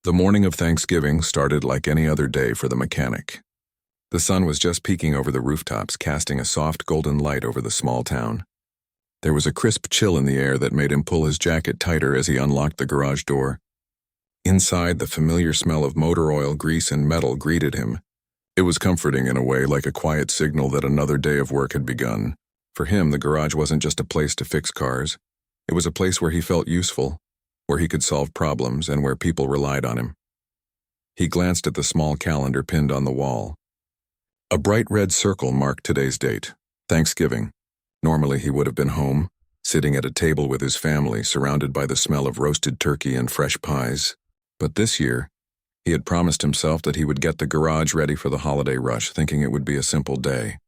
The morning of Thanksgiving started like any other day for the mechanic. The sun was just peeking over the rooftops, casting a soft golden light over the small town. There was a crisp chill in the air that made him pull his jacket tighter as he unlocked the garage door. Inside, the familiar smell of motor oil, grease, and metal greeted him. It was comforting in a way, like a quiet signal that another day of work had begun. For him, the garage wasn't just a place to fix cars. It was a place where he felt useful, where he could solve problems, and where people relied on him. He glanced at the small calendar pinned on the wall. A bright red circle marked today's date, Thanksgiving. Normally he would have been home, sitting at a table with his family, surrounded by the smell of roasted turkey and fresh pies. But this year, he had promised himself that he would get the garage ready for the holiday rush, thinking it would be a simple day.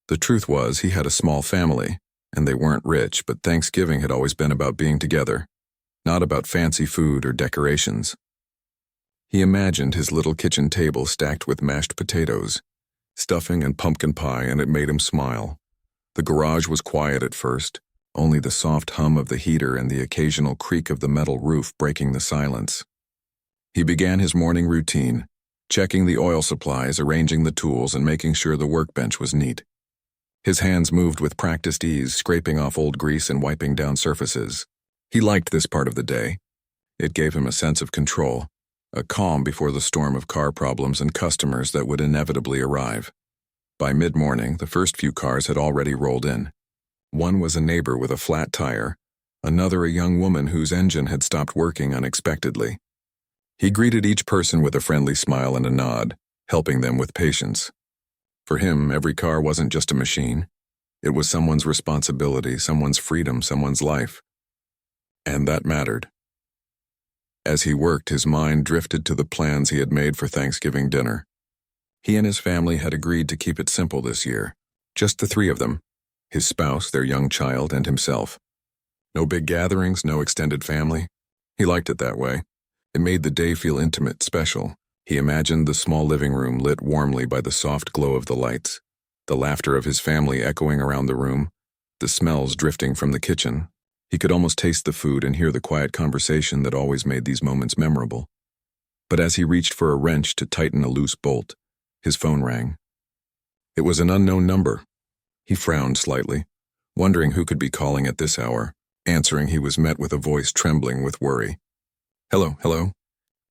The truth was, he had a small family, and they weren't rich, but Thanksgiving had always been about being together, not about fancy food or decorations. He imagined his little kitchen table stacked with mashed potatoes, stuffing, and pumpkin pie, and it made him smile. The garage was quiet at first, only the soft hum of the heater and the occasional creak of the metal roof breaking the silence. He began his morning routine, checking the oil supplies, arranging the tools, and making sure the workbench was neat. His hands moved with practiced ease, scraping off old grease and wiping down surfaces. He liked this part of the day. It gave him a sense of control, a calm before the storm of car problems and customers that would inevitably arrive. By mid-morning, the first few cars had already rolled in. One was a neighbor with a flat tire, another a young woman whose engine had stopped working unexpectedly. He greeted each person with a friendly smile and a nod, helping them with patience. For him, every car wasn't just a machine. It was someone's responsibility, someone's freedom, someone's life. And that mattered. As he worked, his mind drifted to the plans he had made for Thanksgiving dinner. He and his family had agreed to keep it simple this year. Just the three of them, his spouse, their young child, and himself. No big gatherings, no extended family. He liked it that way. It made the day feel intimate, special. He imagined the small living room lit warmly by the soft glow of the lights, the laughter of his family echoing around the room, the smells drifting from the kitchen. He could almost taste the food and hear the quiet conversation that always made these moments memorable. But as he reached for a wrench to tighten a loose bolt, his phone rang. It was an unknown number. He frowned slightly, wondering who could be calling at this hour. Answering, he was met with a voice trembling with worry. Hello.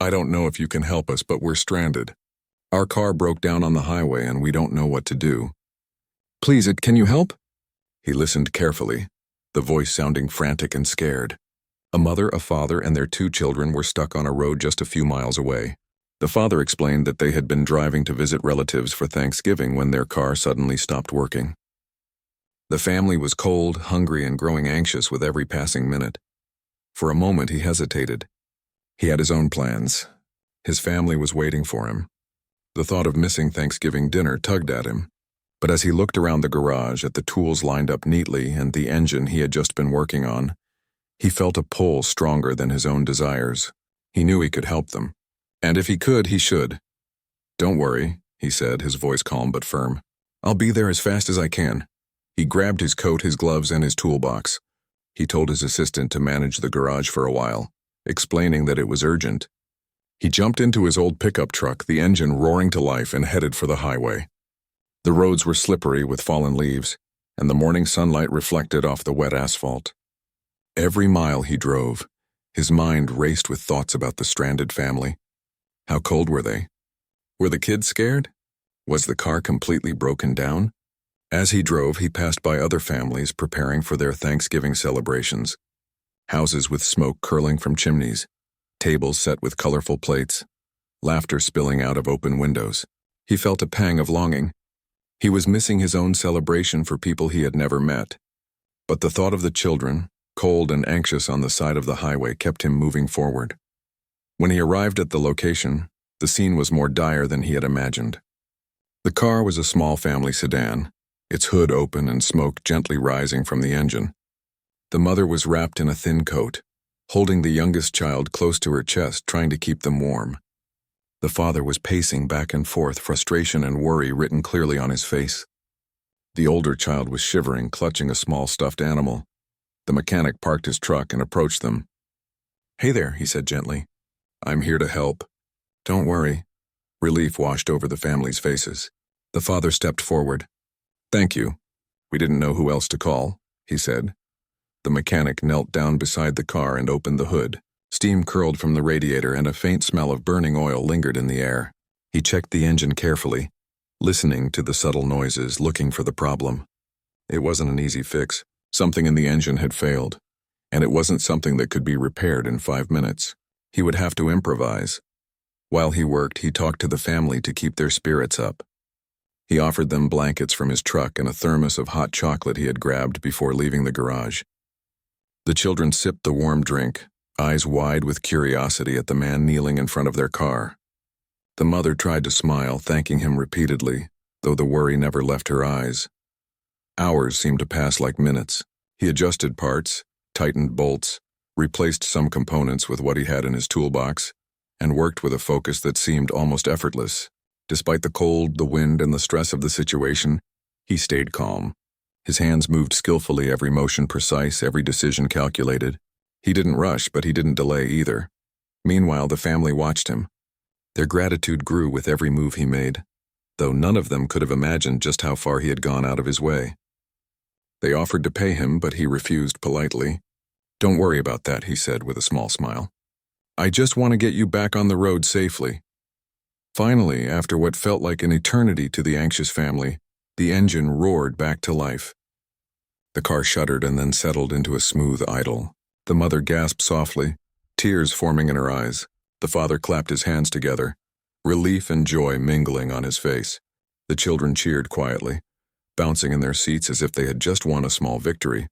I don't know if you can help us, but we're stranded. Our car broke down on the highway and we don't know what to do. Please, can you help? He listened carefully, the voice sounding frantic and scared. A mother, a father, and their two children were stuck on a road just a few miles away. The father explained that they had been driving to visit relatives for Thanksgiving when their car suddenly stopped working. The family was cold, hungry, and growing anxious with every passing minute. For a moment he hesitated. He had his own plans. His family was waiting for him. The thought of missing Thanksgiving dinner tugged at him. But as he looked around the garage at the tools lined up neatly and the engine he had just been working on, he felt a pull stronger than his own desires. He knew he could help them. And if he could, he should. Don't worry, he said, his voice calm but firm. I'll be there as fast as I can. He grabbed his coat, his gloves, and his toolbox. He told his assistant to manage the garage for a while, explaining that it was urgent. He jumped into his old pickup truck, the engine roaring to life, and headed for the highway. The roads were slippery with fallen leaves, and the morning sunlight reflected off the wet asphalt. Every mile he drove, his mind raced with thoughts about the stranded family. How cold were they? Were the kids scared? Was the car completely broken down? As he drove, he passed by other families preparing for their Thanksgiving celebrations. Houses with smoke curling from chimneys, tables set with colorful plates, laughter spilling out of open windows. He felt a pang of longing. He was missing his own celebration for people he had never met. But the thought of the children, cold and anxious on the side of the highway, kept him moving forward. When he arrived at the location, the scene was more dire than he had imagined. The car was a small family sedan, its hood open and smoke gently rising from the engine. The mother was wrapped in a thin coat, holding the youngest child close to her chest, trying to keep them warm. The father was pacing back and forth, frustration and worry written clearly on his face. The older child was shivering, clutching a small stuffed animal. The mechanic parked his truck and approached them. Hey there, he said gently. I'm here to help. Don't worry. Relief washed over the family's faces. The father stepped forward. Thank you. We didn't know who else to call, he said. The mechanic knelt down beside the car and opened the hood. Steam curled from the radiator and a faint smell of burning oil lingered in the air. He checked the engine carefully, listening to the subtle noises, looking for the problem. It wasn't an easy fix. Something in the engine had failed, and it wasn't something that could be repaired in 5 minutes. He would have to improvise. While he worked, he talked to the family to keep their spirits up. He offered them blankets from his truck and a thermos of hot chocolate he had grabbed before leaving the garage. The children sipped the warm drink, eyes wide with curiosity at the man kneeling in front of their car. The mother tried to smile, thanking him repeatedly, though the worry never left her eyes. Hours seemed to pass like minutes. He adjusted parts, tightened bolts, replaced some components with what he had in his toolbox, and worked with a focus that seemed almost effortless. Despite the cold, the wind, and the stress of the situation, he stayed calm. His hands moved skillfully, every motion precise, every decision calculated. He didn't rush, but he didn't delay either. Meanwhile, the family watched him. Their gratitude grew with every move he made, though none of them could have imagined just how far he had gone out of his way. They offered to pay him, but he refused politely. Don't worry about that, he said with a small smile. I just want to get you back on the road safely. Finally, after what felt like an eternity to the anxious family, the engine roared back to life. The car shuddered and then settled into a smooth idle. The mother gasped softly, tears forming in her eyes. The father clapped his hands together, relief and joy mingling on his face. The children cheered quietly, bouncing in their seats as if they had just won a small victory.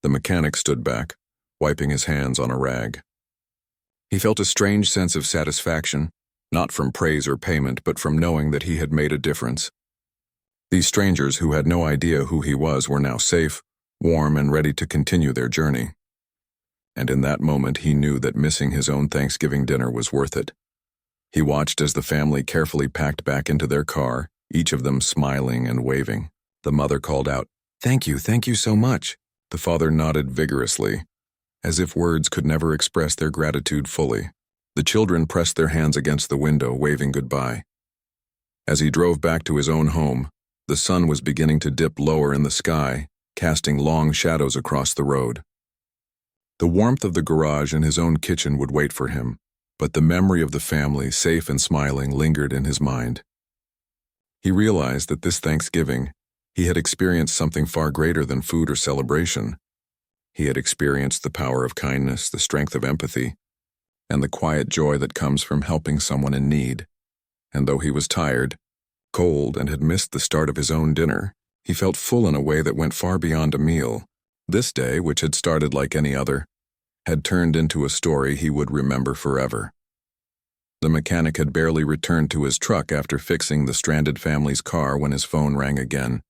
The mechanic stood back, wiping his hands on a rag. He felt a strange sense of satisfaction, not from praise or payment, but from knowing that he had made a difference. These strangers who had no idea who he was were now safe, warm, and ready to continue their journey. And in that moment he knew that missing his own Thanksgiving dinner was worth it. He watched as the family carefully packed back into their car, each of them smiling and waving. The mother called out, thank you so much." The father nodded vigorously, as if words could never express their gratitude fully. The children pressed their hands against the window, waving goodbye. As he drove back to his own home, the sun was beginning to dip lower in the sky, casting long shadows across the road. The warmth of the garage and his own kitchen would wait for him, but the memory of the family, safe and smiling, lingered in his mind. He realized that this Thanksgiving, he had experienced something far greater than food or celebration. He had experienced the power of kindness, the strength of empathy, and the quiet joy that comes from helping someone in need. And though he was tired, cold, and had missed the start of his own dinner, he felt full in a way that went far beyond a meal. This day, which had started like any other, had turned into a story he would remember forever. The mechanic had barely returned to his truck after fixing the stranded family's car when his phone rang again.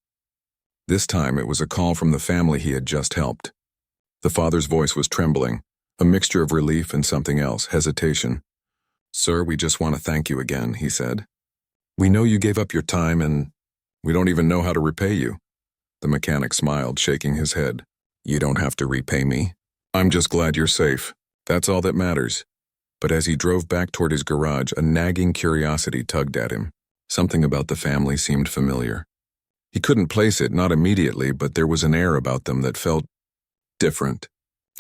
This time it was a call from the family he had just helped. The father's voice was trembling, a mixture of relief and something else, hesitation. "Sir, we just want to thank you again," he said. "We know you gave up your time and we don't even know how to repay you." The mechanic smiled, shaking his head. "You don't have to repay me. I'm just glad you're safe. That's all that matters." But as he drove back toward his garage, a nagging curiosity tugged at him. Something about the family seemed familiar. He couldn't place it, not immediately, but there was an air about them that felt different.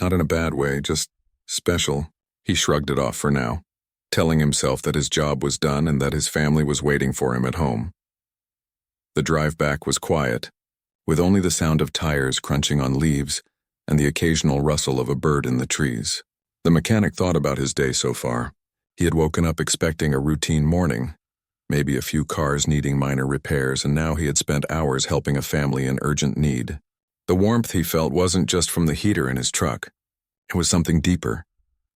Not in a bad way, just special. He shrugged it off for now, telling himself that his job was done and that his family was waiting for him at home. The drive back was quiet, with only the sound of tires crunching on leaves and the occasional rustle of a bird in the trees. The mechanic thought about his day so far. He had woken up expecting a routine morning, maybe a few cars needing minor repairs, and now he had spent hours helping a family in urgent need. The warmth he felt wasn't just from the heater in his truck. It was something deeper,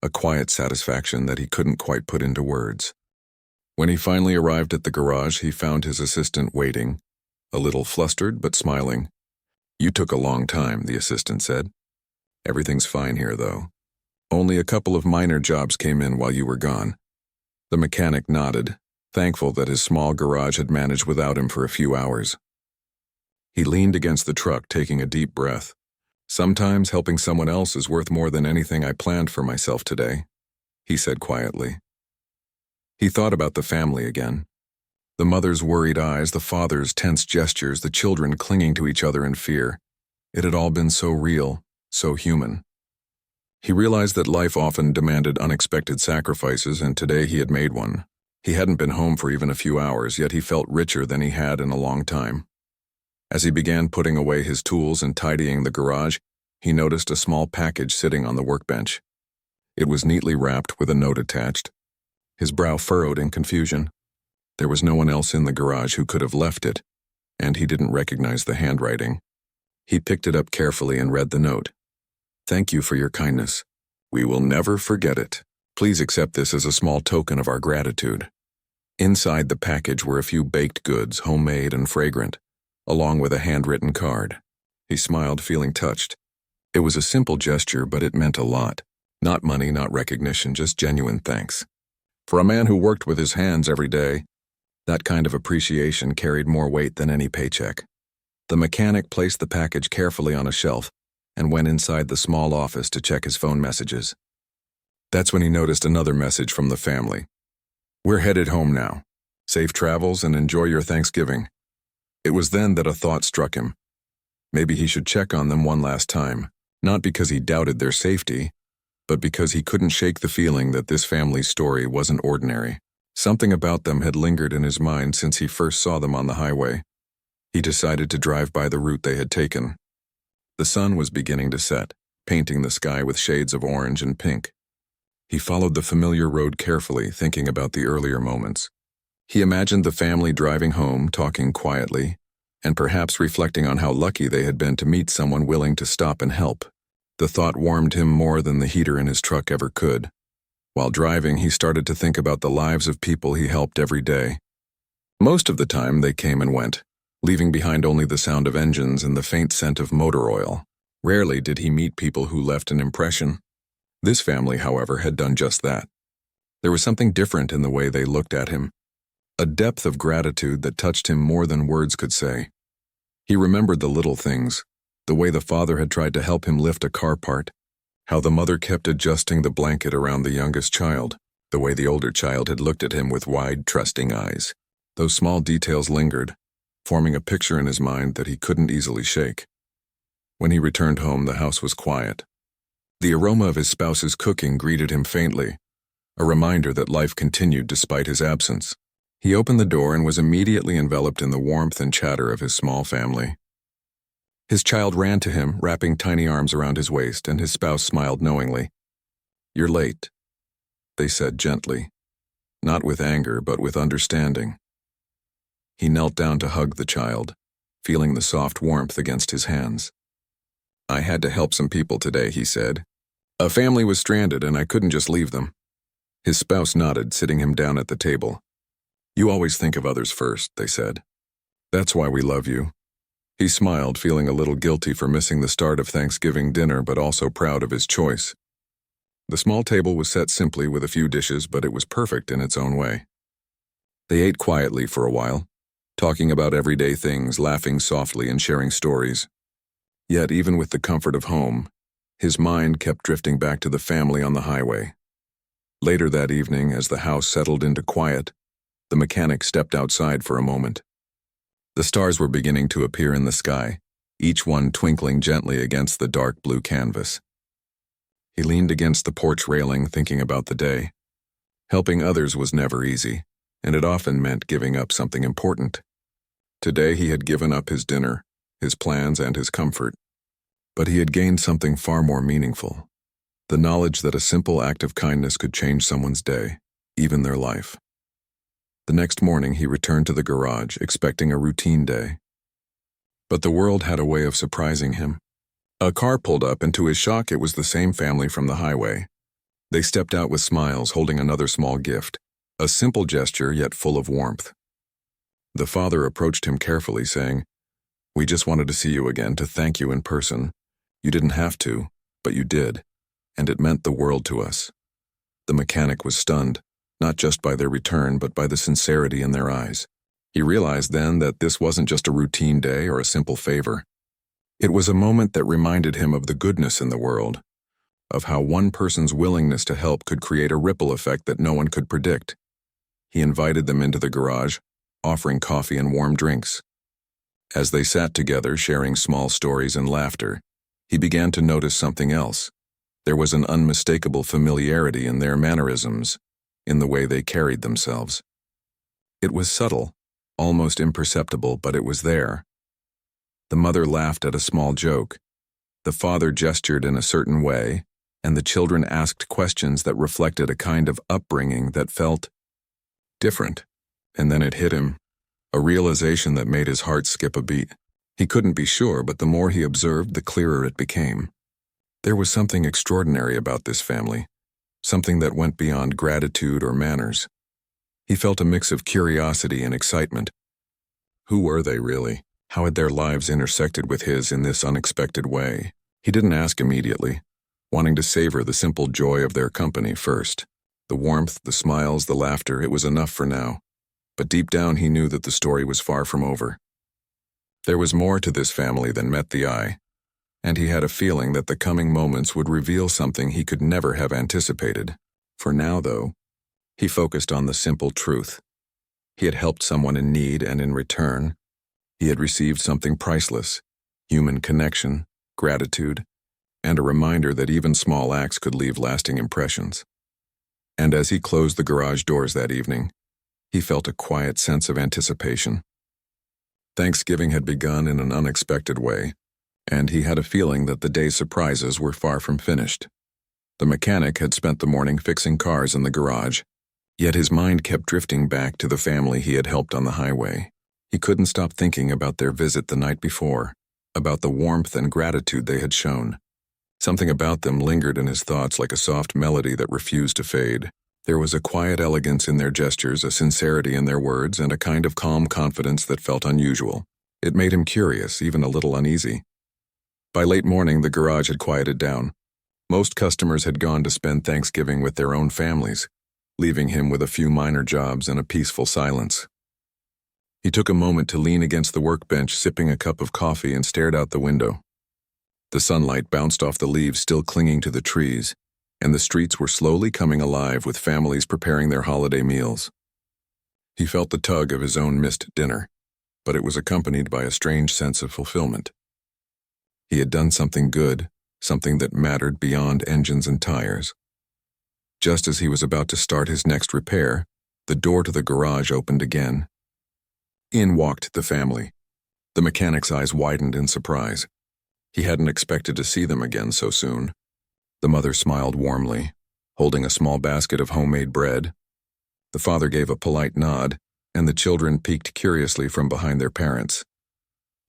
a quiet satisfaction that he couldn't quite put into words. When he finally arrived at the garage, he found his assistant waiting, a little flustered but smiling. "You took a long time," the assistant said. "Everything's fine here, though. Only a couple of minor jobs came in while you were gone." The mechanic nodded, thankful that his small garage had managed without him for a few hours. He leaned against the truck, taking a deep breath. "Sometimes helping someone else is worth more than anything I planned for myself today," he said quietly. He thought about the family again. The mother's worried eyes, the father's tense gestures, the children clinging to each other in fear. It had all been so real, so human. He realized that life often demanded unexpected sacrifices, and today he had made one. He hadn't been home for even a few hours, yet he felt richer than he had in a long time. As he began putting away his tools and tidying the garage, he noticed a small package sitting on the workbench. It was neatly wrapped with a note attached. His brow furrowed in confusion. There was no one else in the garage who could have left it, and he didn't recognize the handwriting. He picked it up carefully and read the note. "Thank you for your kindness. We will never forget it. Please accept this as a small token of our gratitude." Inside the package were a few baked goods, homemade and fragrant, along with a handwritten card. He smiled, feeling touched. It was a simple gesture, but it meant a lot. Not money, not recognition, just genuine thanks. For a man who worked with his hands every day, that kind of appreciation carried more weight than any paycheck. The mechanic placed the package carefully on a shelf and went inside the small office to check his phone messages. That's when he noticed another message from the family. "We're headed home now. Safe travels and enjoy your Thanksgiving." It was then that a thought struck him. Maybe he should check on them one last time, not because he doubted their safety, but because he couldn't shake the feeling that this family's story wasn't ordinary. Something about them had lingered in his mind since he first saw them on the highway. He decided to drive by the route they had taken. The sun was beginning to set, painting the sky with shades of orange and pink. He followed the familiar road carefully, thinking about the earlier moments. He imagined the family driving home, talking quietly, and perhaps reflecting on how lucky they had been to meet someone willing to stop and help. The thought warmed him more than the heater in his truck ever could. While driving, he started to think about the lives of people he helped every day. Most of the time, they came and went, leaving behind only the sound of engines and the faint scent of motor oil. Rarely did he meet people who left an impression. This family, however, had done just that. There was something different in the way they looked at him, a depth of gratitude that touched him more than words could say. He remembered the little things, the way the father had tried to help him lift a car part, how the mother kept adjusting the blanket around the youngest child, the way the older child had looked at him with wide, trusting eyes. Those small details lingered, forming a picture in his mind that he couldn't easily shake. When he returned home, the house was quiet. The aroma of his spouse's cooking greeted him faintly, a reminder that life continued despite his absence. He opened the door and was immediately enveloped in the warmth and chatter of his small family. His child ran to him, wrapping tiny arms around his waist, and his spouse smiled knowingly. "You're late," they said gently, not with anger but with understanding. He knelt down to hug the child, feeling the soft warmth against his hands. "I had to help some people today," he said. "A family was stranded and I couldn't just leave them." His spouse nodded, sitting him down at the table. "You always think of others first," they said. "That's why we love you." He smiled, feeling a little guilty for missing the start of Thanksgiving dinner, but also proud of his choice. The small table was set simply with a few dishes, but it was perfect in its own way. They ate quietly for a while, talking about everyday things, laughing softly and sharing stories. Yet, even with the comfort of home, his mind kept drifting back to the family on the highway. Later that evening, as the house settled into quiet, the mechanic stepped outside for a moment. The stars were beginning to appear in the sky, each one twinkling gently against the dark blue canvas. He leaned against the porch railing, thinking about the day. Helping others was never easy, and it often meant giving up something important. Today he had given up his dinner, his plans, and his comfort. But he had gained something far more meaningful, the knowledge that a simple act of kindness could change someone's day, even their life. The next morning he returned to the garage, expecting a routine day. But the world had a way of surprising him. A car pulled up, and to his shock it was the same family from the highway. They stepped out with smiles, holding another small gift, a simple gesture yet full of warmth. The father approached him carefully, saying, "We just wanted to see you again, to thank you in person. You didn't have to, but you did, and it meant the world to us." The mechanic was stunned, not just by their return, but by the sincerity in their eyes. He realized then that this wasn't just a routine day or a simple favor. It was a moment that reminded him of the goodness in the world, of how one person's willingness to help could create a ripple effect that no one could predict. He invited them into the garage, offering coffee and warm drinks. As they sat together, sharing small stories and laughter, he began to notice something else. There was an unmistakable familiarity in their mannerisms, in the way they carried themselves. It was subtle, almost imperceptible, but it was there. The mother laughed at a small joke. The father gestured in a certain way, and the children asked questions that reflected a kind of upbringing that felt different. And then it hit him, a realization that made his heart skip a beat. He couldn't be sure, but the more he observed, the clearer it became. There was something extraordinary about this family, something that went beyond gratitude or manners. He felt a mix of curiosity and excitement. Who were they really? How had their lives intersected with his in this unexpected way? He didn't ask immediately, wanting to savor the simple joy of their company first. The warmth, the smiles, the laughter, it was enough for now. But deep down he knew that the story was far from over. There was more to this family than met the eye, and he had a feeling that the coming moments would reveal something he could never have anticipated. For now, though, he focused on the simple truth. He had helped someone in need, and in return, he had received something priceless: human connection, gratitude, and a reminder that even small acts could leave lasting impressions. And as he closed the garage doors that evening, he felt a quiet sense of anticipation. Thanksgiving had begun in an unexpected way, and he had a feeling that the day's surprises were far from finished. The mechanic had spent the morning fixing cars in the garage, yet his mind kept drifting back to the family he had helped on the highway. He couldn't stop thinking about their visit the night before, about the warmth and gratitude they had shown. Something about them lingered in his thoughts like a soft melody that refused to fade. There was a quiet elegance in their gestures, a sincerity in their words, and a kind of calm confidence that felt unusual. It made him curious, even a little uneasy. By late morning, the garage had quieted down. Most customers had gone to spend Thanksgiving with their own families, leaving him with a few minor jobs and a peaceful silence. He took a moment to lean against the workbench, sipping a cup of coffee, and stared out the window. The sunlight bounced off the leaves still clinging to the trees, and the streets were slowly coming alive with families preparing their holiday meals. He felt the tug of his own missed dinner, but it was accompanied by a strange sense of fulfillment. He had done something good, something that mattered beyond engines and tires. Just as he was about to start his next repair, the door to the garage opened again. In walked the family. The mechanic's eyes widened in surprise. He hadn't expected to see them again so soon. The mother smiled warmly, holding a small basket of homemade bread. The father gave a polite nod, and the children peeked curiously from behind their parents.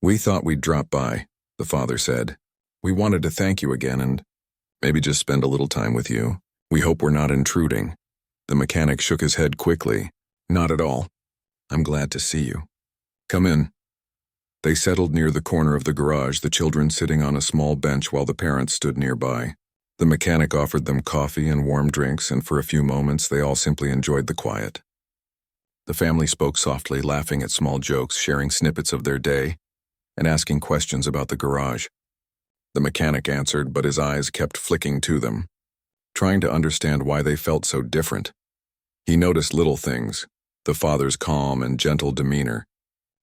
"We thought we'd drop by," the father said. "We wanted to thank you again and maybe just spend a little time with you. We hope we're not intruding." The mechanic shook his head quickly. "Not at all. I'm glad to see you. Come in." They settled near the corner of the garage, the children sitting on a small bench while the parents stood nearby. The mechanic offered them coffee and warm drinks, and for a few moments they all simply enjoyed the quiet. The family spoke softly, laughing at small jokes, sharing snippets of their day, and asking questions about the garage. The mechanic answered, but his eyes kept flicking to them, trying to understand why they felt so different. He noticed little things: the father's calm and gentle demeanor,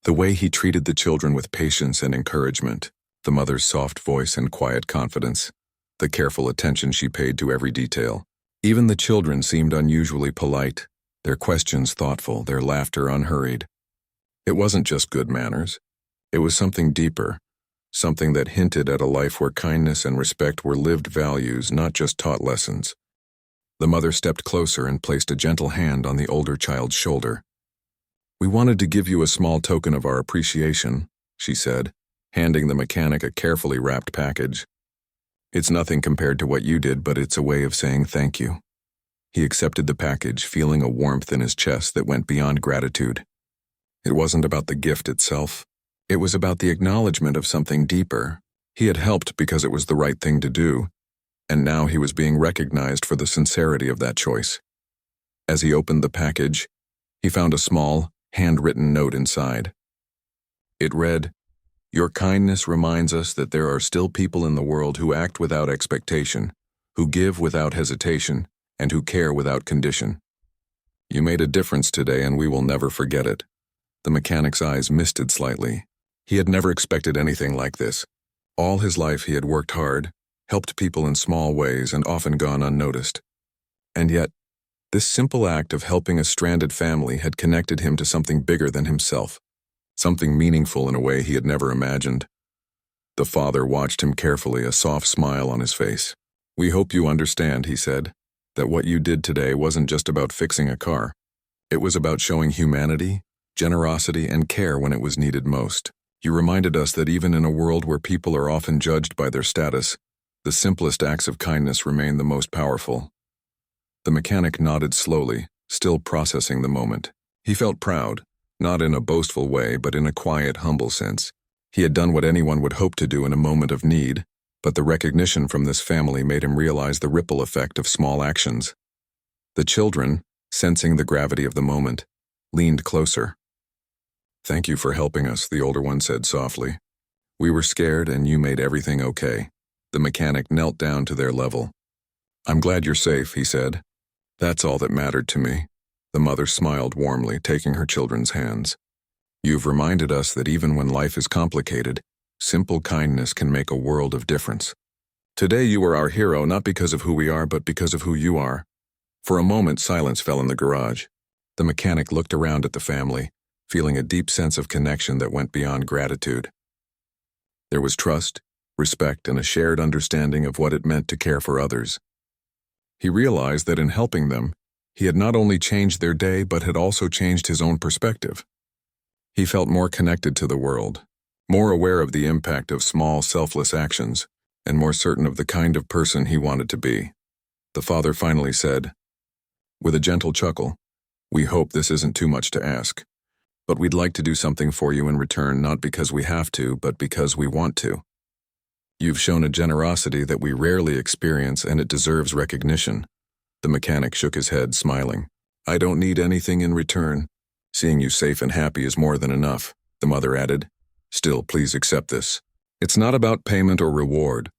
the way he treated the children with patience and encouragement, the mother's soft voice and quiet confidence, the careful attention she paid to every detail. Even the children seemed unusually polite, their questions thoughtful, their laughter unhurried. It wasn't just good manners. It was something deeper, something that hinted at a life where kindness and respect were lived values, not just taught lessons. The mother stepped closer and placed a gentle hand on the older child's shoulder. "We wanted to give you a small token of our appreciation," she said, handing the mechanic a carefully wrapped package. "It's nothing compared to what you did, but it's a way of saying thank you." He accepted the package, feeling a warmth in his chest that went beyond gratitude. It wasn't about the gift itself. It was about the acknowledgement of something deeper. He had helped because it was the right thing to do, and now he was being recognized for the sincerity of that choice. As he opened the package, he found a small, handwritten note inside. It read, "Your kindness reminds us that there are still people in the world who act without expectation, who give without hesitation, and who care without condition. You made a difference today and we will never forget it." The mechanic's eyes misted slightly. He had never expected anything like this. All his life he had worked hard, helped people in small ways, and often gone unnoticed. And yet, this simple act of helping a stranded family had connected him to something bigger than himself, something meaningful in a way he had never imagined. The father watched him carefully, a soft smile on his face. "We hope you understand," he said, "that what you did today wasn't just about fixing a car. It was about showing humanity, generosity, and care when it was needed most. You reminded us that even in a world where people are often judged by their status, the simplest acts of kindness remain the most powerful." The mechanic nodded slowly, still processing the moment. He felt proud, not in a boastful way, but in a quiet, humble sense. He had done what anyone would hope to do in a moment of need, but the recognition from this family made him realize the ripple effect of small actions. The children, sensing the gravity of the moment, leaned closer. "Thank you for helping us," the older one said softly. "We were scared and you made everything okay." The mechanic knelt down to their level. "I'm glad you're safe," he said. "That's all that mattered to me." The mother smiled warmly, taking her children's hands. "You've reminded us that even when life is complicated, simple kindness can make a world of difference. Today you are our hero, not because of who we are, but because of who you are." For a moment, silence fell in the garage. The mechanic looked around at the family, feeling a deep sense of connection that went beyond gratitude. There was trust, respect, and a shared understanding of what it meant to care for others. He realized that in helping them, he had not only changed their day but had also changed his own perspective. He felt more connected to the world, more aware of the impact of small, selfless actions, and more certain of the kind of person he wanted to be. The father finally said, with a gentle chuckle, "We hope this isn't too much to ask, but we'd like to do something for you in return, not because we have to, but because we want to. You've shown a generosity that we rarely experience, and it deserves recognition." The mechanic shook his head, smiling. "I don't need anything in return. Seeing you safe and happy is more than enough," the mother added. "Still, please accept this. It's not about payment or reward.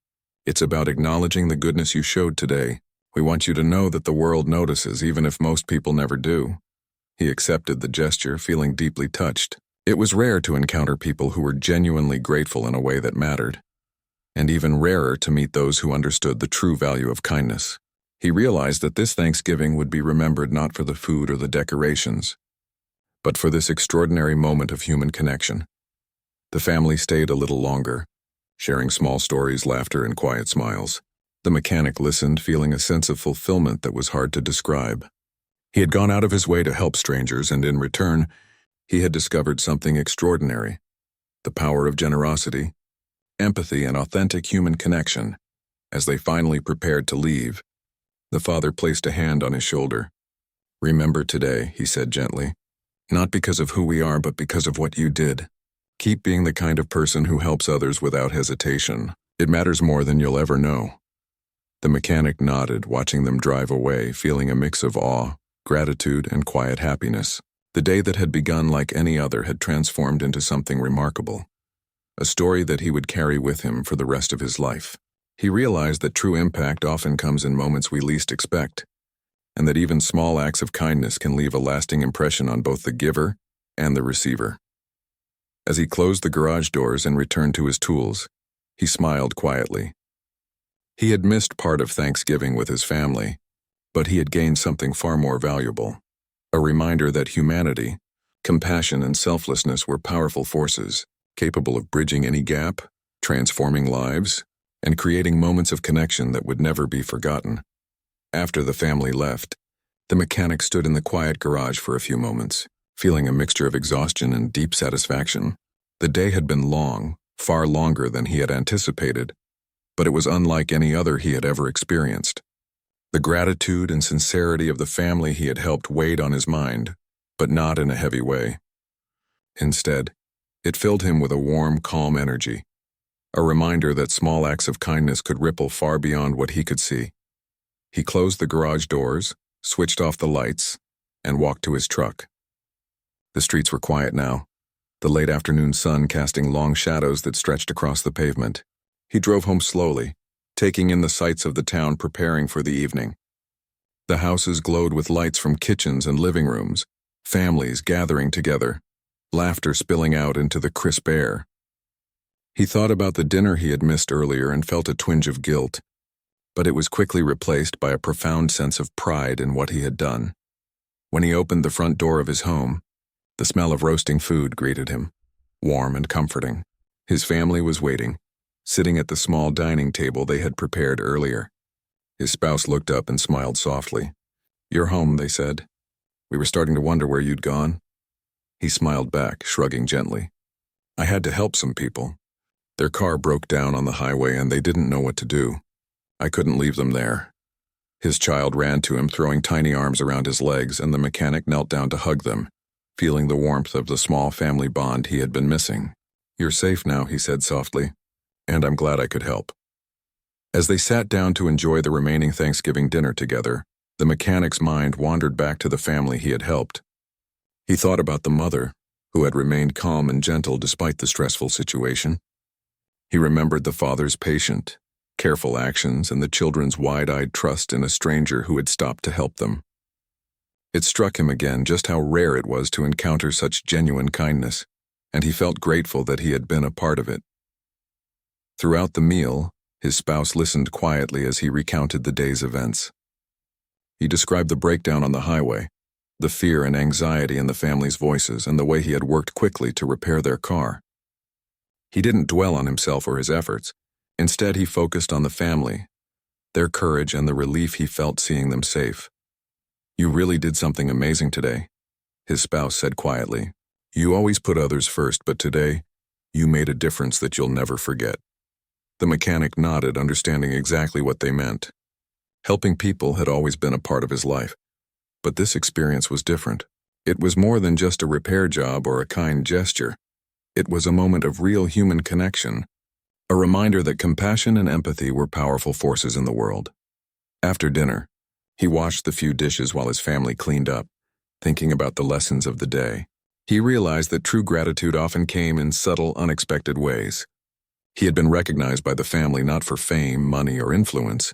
It's about acknowledging the goodness you showed today. We want you to know that the world notices, even if most people never do." He accepted the gesture, feeling deeply touched. It was rare to encounter people who were genuinely grateful in a way that mattered, and even rarer to meet those who understood the true value of kindness. He realized that this Thanksgiving would be remembered not for the food or the decorations, but for this extraordinary moment of human connection. The family stayed a little longer, sharing small stories, laughter, and quiet smiles. The mechanic listened, feeling a sense of fulfillment that was hard to describe. He had gone out of his way to help strangers, and in return, he had discovered something extraordinary: the power of generosity, empathy, and authentic human connection. As they finally prepared to leave, the father placed a hand on his shoulder. "Remember today," he said gently, "not because of who we are, but because of what you did. Keep being the kind of person who helps others without hesitation. It matters more than you'll ever know." The mechanic nodded, watching them drive away, feeling a mix of awe, gratitude, and quiet happiness. The day that had begun like any other had transformed into something remarkable, a story that he would carry with him for the rest of his life. He realized that true impact often comes in moments we least expect, and that even small acts of kindness can leave a lasting impression on both the giver and the receiver. As he closed the garage doors and returned to his tools, he smiled quietly. He had missed part of Thanksgiving with his family, but he had gained something far more valuable: a reminder that humanity, compassion, and selflessness were powerful forces, capable of bridging any gap, transforming lives, and creating moments of connection that would never be forgotten. After the family left, the mechanic stood in the quiet garage for a few moments, feeling a mixture of exhaustion and deep satisfaction. The day had been long, far longer than he had anticipated, but it was unlike any other he had ever experienced. The gratitude and sincerity of the family he had helped weighed on his mind, but not in a heavy way. Instead, it filled him with a warm, calm energy, a reminder that small acts of kindness could ripple far beyond what he could see. He closed the garage doors, switched off the lights, and walked to his truck. The streets were quiet now, the late afternoon sun casting long shadows that stretched across the pavement. He drove home slowly, taking in the sights of the town, preparing for the evening. The houses glowed with lights from kitchens and living rooms, families gathering together, laughter spilling out into the crisp air. He thought about the dinner he had missed earlier and felt a twinge of guilt, but it was quickly replaced by a profound sense of pride in what he had done. When he opened the front door of his home, the smell of roasting food greeted him, warm and comforting. His family was waiting, sitting at the small dining table they had prepared earlier. His spouse looked up and smiled softly. "You're home," they said. "We were starting to wonder where you'd gone." He smiled back, shrugging gently. "I had to help some people. Their car broke down on the highway and they didn't know what to do. I couldn't leave them there." His child ran to him, throwing tiny arms around his legs, and the mechanic knelt down to hug them, feeling the warmth of the small family bond he had been missing. "You're safe now," he said softly, "and I'm glad I could help." As they sat down to enjoy the remaining Thanksgiving dinner together, the mechanic's mind wandered back to the family he had helped. He thought about the mother, who had remained calm and gentle despite the stressful situation. He remembered the father's patient, careful actions and the children's wide-eyed trust in a stranger who had stopped to help them. It struck him again just how rare it was to encounter such genuine kindness, and he felt grateful that he had been a part of it. Throughout the meal, his spouse listened quietly as he recounted the day's events. He described the breakdown on the highway, the fear and anxiety in the family's voices, and the way he had worked quickly to repair their car. He didn't dwell on himself or his efforts. Instead, he focused on the family, their courage and the relief he felt seeing them safe. "You really did something amazing today," his spouse said quietly. "You always put others first, but today, you made a difference that you'll never forget." The mechanic nodded, understanding exactly what they meant. Helping people had always been a part of his life, but this experience was different. It was more than just a repair job or a kind gesture. It was a moment of real human connection, a reminder that compassion and empathy were powerful forces in the world. After dinner, he washed the few dishes while his family cleaned up, thinking about the lessons of the day. He realized that true gratitude often came in subtle, unexpected ways. He had been recognized by the family not for fame, money, or influence,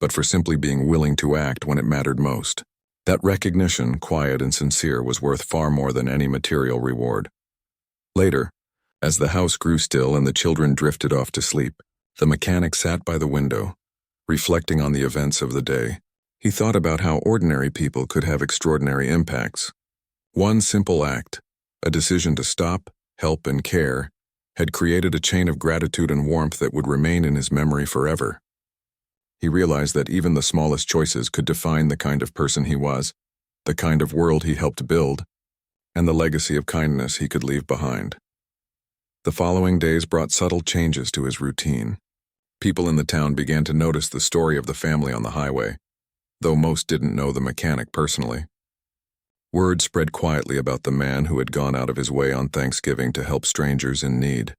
but for simply being willing to act when it mattered most. That recognition, quiet and sincere, was worth far more than any material reward. Later, as the house grew still and the children drifted off to sleep, the mechanic sat by the window, reflecting on the events of the day. He thought about how ordinary people could have extraordinary impacts. One simple act, a decision to stop, help, and care, had created a chain of gratitude and warmth that would remain in his memory forever. He realized that even the smallest choices could define the kind of person he was, the kind of world he helped build, and the legacy of kindness he could leave behind. The following days brought subtle changes to his routine. People in the town began to notice the story of the family on the highway, though most didn't know the mechanic personally. Word spread quietly about the man who had gone out of his way on Thanksgiving to help strangers in need.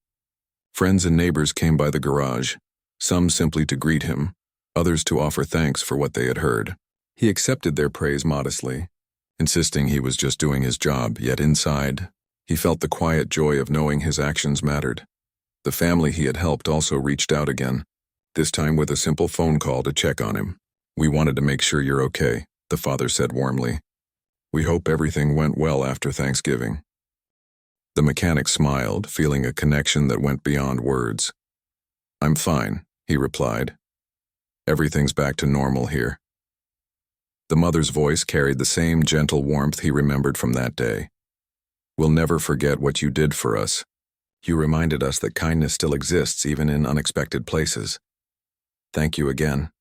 Friends and neighbors came by the garage, some simply to greet him, others to offer thanks for what they had heard. He accepted their praise modestly, insisting he was just doing his job, yet inside, he felt the quiet joy of knowing his actions mattered. The family he had helped also reached out again, this time with a simple phone call to check on him. "We wanted to make sure you're okay," the father said warmly. "We hope everything went well after Thanksgiving." The mechanic smiled, feeling a connection that went beyond words. "I'm fine," he replied. "Everything's back to normal here." The mother's voice carried the same gentle warmth he remembered from that day. "We'll never forget what you did for us. You reminded us that kindness still exists even in unexpected places. Thank you again."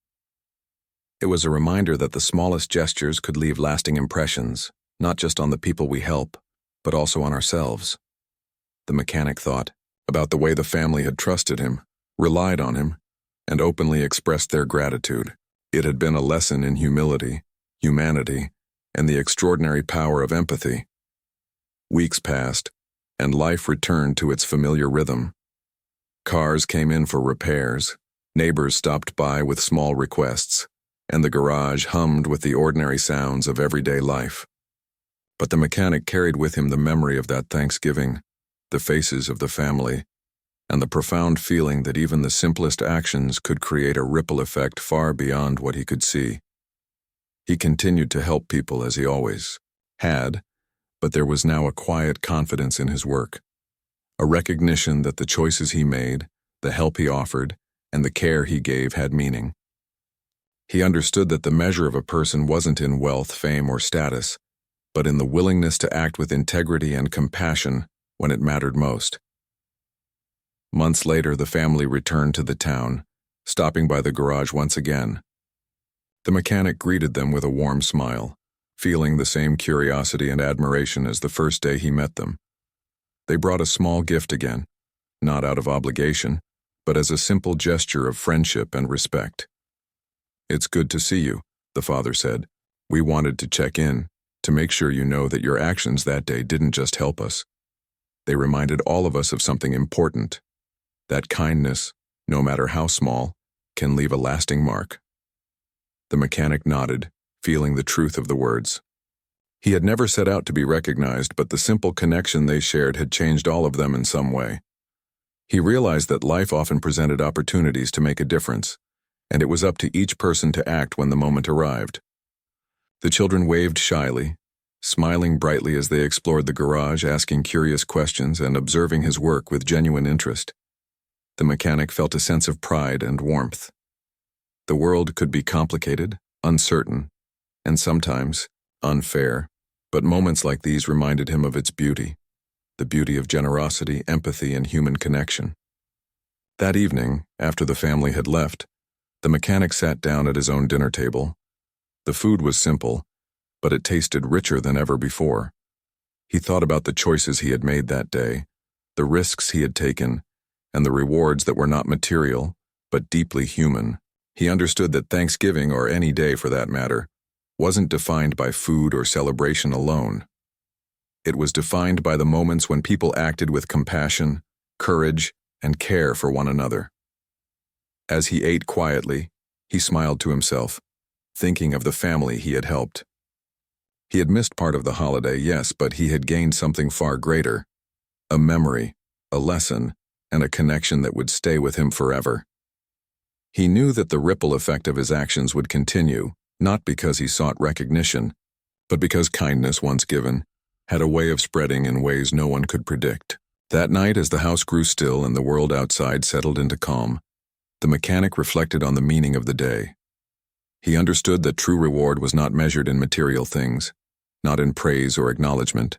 It was a reminder that the smallest gestures could leave lasting impressions, not just on the people we help, but also on ourselves. The mechanic thought about the way the family had trusted him, relied on him, and openly expressed their gratitude. It had been a lesson in humility, humanity, and the extraordinary power of empathy. Weeks passed, and life returned to its familiar rhythm. Cars came in for repairs, neighbors stopped by with small requests, and the garage hummed with the ordinary sounds of everyday life. But the mechanic carried with him the memory of that Thanksgiving, the faces of the family, and the profound feeling that even the simplest actions could create a ripple effect far beyond what he could see. He continued to help people as he always had, but there was now a quiet confidence in his work, a recognition that the choices he made, the help he offered, and the care he gave had meaning. He understood that the measure of a person wasn't in wealth, fame, or status, but in the willingness to act with integrity and compassion when it mattered most. Months later, the family returned to the town, stopping by the garage once again. The mechanic greeted them with a warm smile, feeling the same curiosity and admiration as the first day he met them. They brought a small gift again, not out of obligation, but as a simple gesture of friendship and respect. "It's good to see you," the father said. "We wanted to check in, to make sure you know that your actions that day didn't just help us. They reminded all of us of something important, that kindness, no matter how small, can leave a lasting mark." The mechanic nodded, feeling the truth of the words. He had never set out to be recognized, but the simple connection they shared had changed all of them in some way. He realized that life often presented opportunities to make a difference, and it was up to each person to act when the moment arrived. The children waved shyly, smiling brightly as they explored the garage, asking curious questions and observing his work with genuine interest. The mechanic felt a sense of pride and warmth. The world could be complicated, uncertain, and sometimes unfair, but moments like these reminded him of its beauty, the beauty of generosity, empathy, and human connection. That evening, after the family had left, the mechanic sat down at his own dinner table. The food was simple, but it tasted richer than ever before. He thought about the choices he had made that day, the risks he had taken, and the rewards that were not material, but deeply human. He understood that Thanksgiving, or any day for that matter, wasn't defined by food or celebration alone. It was defined by the moments when people acted with compassion, courage, and care for one another. As he ate quietly, he smiled to himself, thinking of the family he had helped. He had missed part of the holiday, yes, but he had gained something far greater, a memory, a lesson, and a connection that would stay with him forever. He knew that the ripple effect of his actions would continue, not because he sought recognition, but because kindness, once given, had a way of spreading in ways no one could predict. That night, as the house grew still and the world outside settled into calm, the mechanic reflected on the meaning of the day. He understood that true reward was not measured in material things, not in praise or acknowledgement,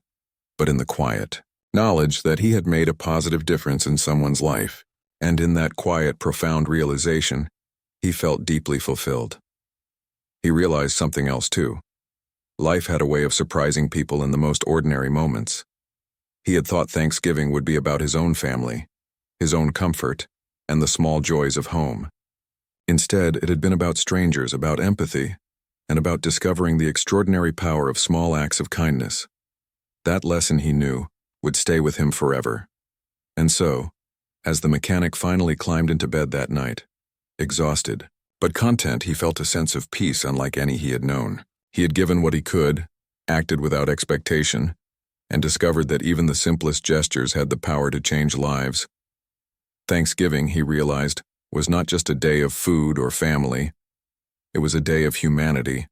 but in the quiet knowledge that he had made a positive difference in someone's life, and in that quiet, profound realization, he felt deeply fulfilled. He realized something else too. Life had a way of surprising people in the most ordinary moments. He had thought Thanksgiving would be about his own family, his own comfort, and the small joys of home. Instead, it had been about strangers, about empathy, and about discovering the extraordinary power of small acts of kindness. That lesson, he knew, would stay with him forever. And so, as the mechanic finally climbed into bed that night, exhausted, but content, he felt a sense of peace unlike any he had known. He had given what he could, acted without expectation, and discovered that even the simplest gestures had the power to change lives. Thanksgiving, he realized, was not just a day of food or family. It was a day of humanity,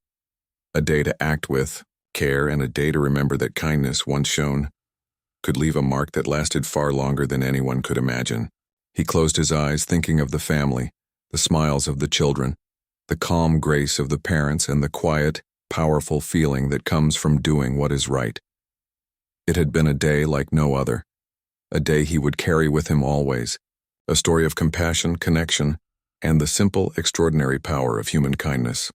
a day to act with care, and a day to remember that kindness, once shown, could leave a mark that lasted far longer than anyone could imagine. He closed his eyes, thinking of the family, the smiles of the children, the calm grace of the parents, and the quiet, powerful feeling that comes from doing what is right. It had been a day like no other, a day he would carry with him always, a story of compassion, connection, and the simple, extraordinary power of human kindness.